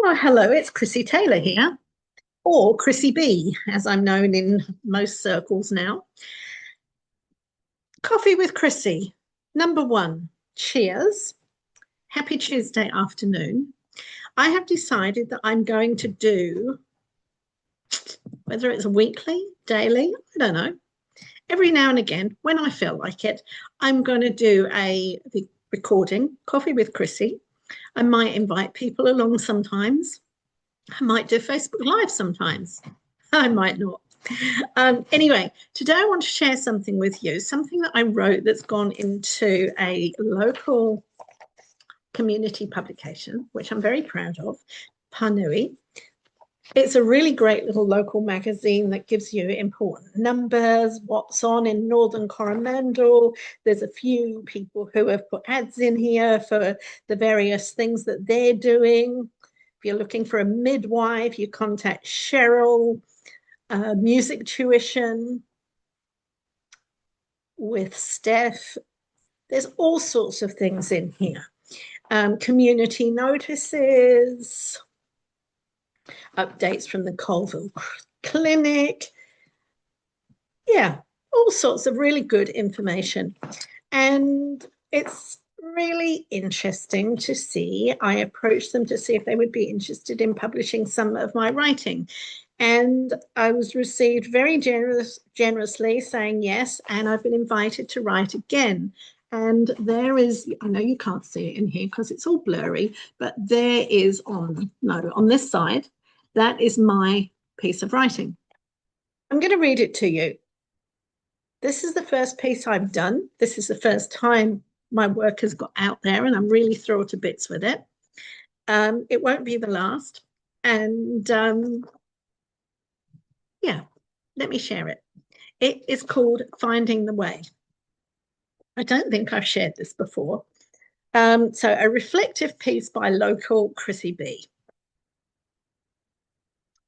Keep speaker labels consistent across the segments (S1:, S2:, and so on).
S1: Oh, hello, it's Chrissy Taylor here, or Chrissy B, as I'm known in most circles now. Coffee with Chrissy. Number one, cheers. Happy Tuesday afternoon. I have decided that I'm going to do, whether it's weekly, daily, I don't know, every now and again, when I feel like it, I'm going to do a recording, Coffee with Chrissy. I might invite people along sometimes. I might do Facebook Live sometimes. I might not. Anyway, today I want to share something with you, something that I wrote that's gone into a local community publication, which I'm very proud of, Panui. It's a really great little local magazine that gives you important numbers, what's on in Northern Coromandel. There's a few people who have put ads in here for the various things that they're doing. If you're looking for a midwife, you contact Cheryl. Music tuition with Steph. There's all sorts of things in here. Community notices, updates from the Colville Clinic. Yeah, all sorts of really good information. And it's really interesting to see. I approached them to see if they would be interested in publishing some of my writing. And I was received very generously saying yes, and I've been invited to write again. And there is, I know you can't see it in here because it's all blurry, but there is on this side, that is my piece of writing. I'm going to read it to you. This is the first piece I've done. This is the first time my work has got out there, and I'm really thrilled to bits with it. It won't be the last. And yeah, let me share it. It is called Finding the Way. I don't think I've shared this before. So a reflective piece by local Chrissy B.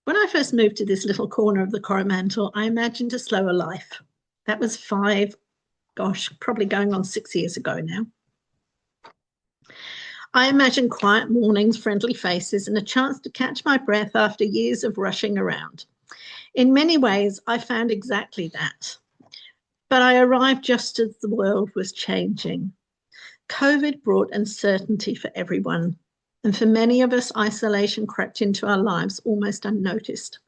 S1: When I first moved to this little corner of the Coromandel, I imagined a slower life. That was probably going on 6 years ago now. I imagined quiet mornings, friendly faces, and a chance to catch my breath after years of rushing around. In many ways, I found exactly that. But I arrived just as the world was changing. COVID brought uncertainty for everyone, and for many of us, isolation crept into our lives almost unnoticed.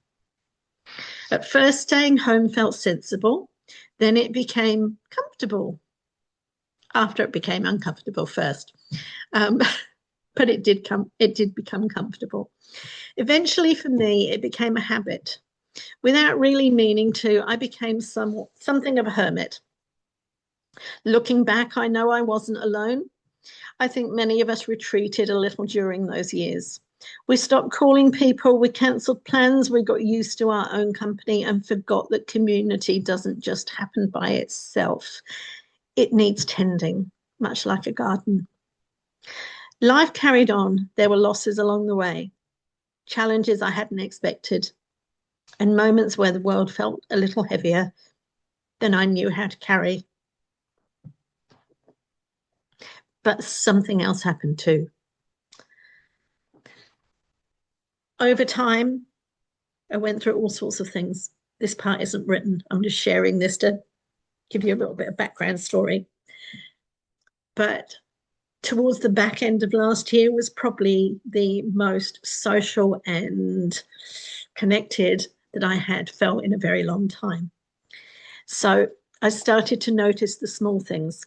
S1: At first, staying home felt sensible. Then it became comfortable. After it became uncomfortable first. But it did become comfortable. Eventually, for me, it became a habit. Without really meaning to, I became something of a hermit. Looking back, I know I wasn't alone. I think many of us retreated a little during those years. We stopped calling people, we cancelled plans, we got used to our own company and forgot that community doesn't just happen by itself. It needs tending, much like a garden. Life carried on. There were losses along the way, challenges I hadn't expected, and moments where the world felt a little heavier than I knew how to carry. But something else happened too. Over time, I went through all sorts of things. This part isn't written. I'm just sharing this to give you a little bit of background story. But towards the back end of last year was probably the most social and connected that I had felt in a very long time. So I started to notice the small things.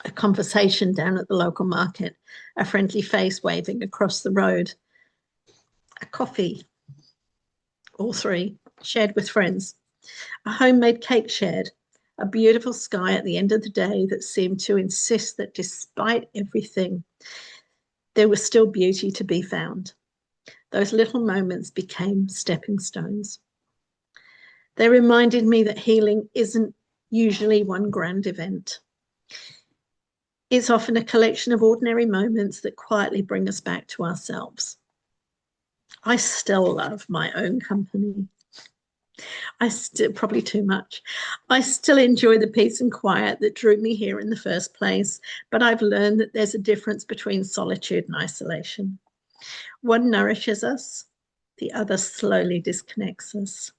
S1: A conversation down at the local market, a friendly face waving across the road, a coffee, all three, shared with friends, a homemade cake shared, a beautiful sky at the end of the day that seemed to insist that despite everything, there was still beauty to be found. Those little moments became stepping stones. They reminded me that healing isn't usually one grand event. It's often a collection of ordinary moments that quietly bring us back to ourselves. I still love my own company. Probably too much. I still enjoy the peace and quiet that drew me here in the first place, but I've learned that there's a difference between solitude and isolation. One nourishes us, the other slowly disconnects us.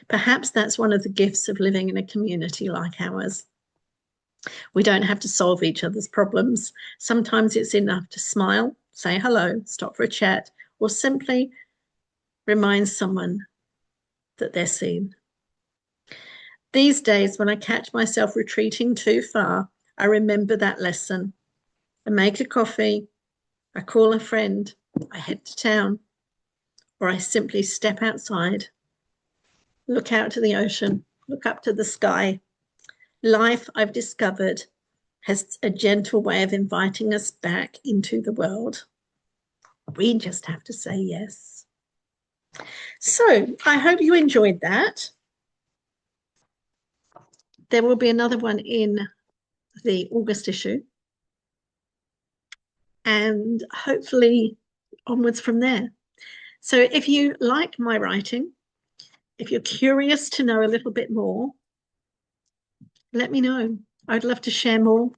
S1: Perhaps that's one of the gifts of living in a community like ours. We don't have to solve each other's problems. Sometimes it's enough to smile, say hello, stop for a chat, or simply remind someone that they're seen. These days, when I catch myself retreating too far, I remember that lesson. I make a coffee, I call a friend, I head to town, or I simply step outside, look out to the ocean, look up to the sky. Life, I've discovered, has a gentle way of inviting us back into the world. We just have to say yes. So I hope you enjoyed that. There will be another one in the August issue, and hopefully onwards from there. So if you like my writing, if you're curious to know a little bit more, let me know. I'd love to share more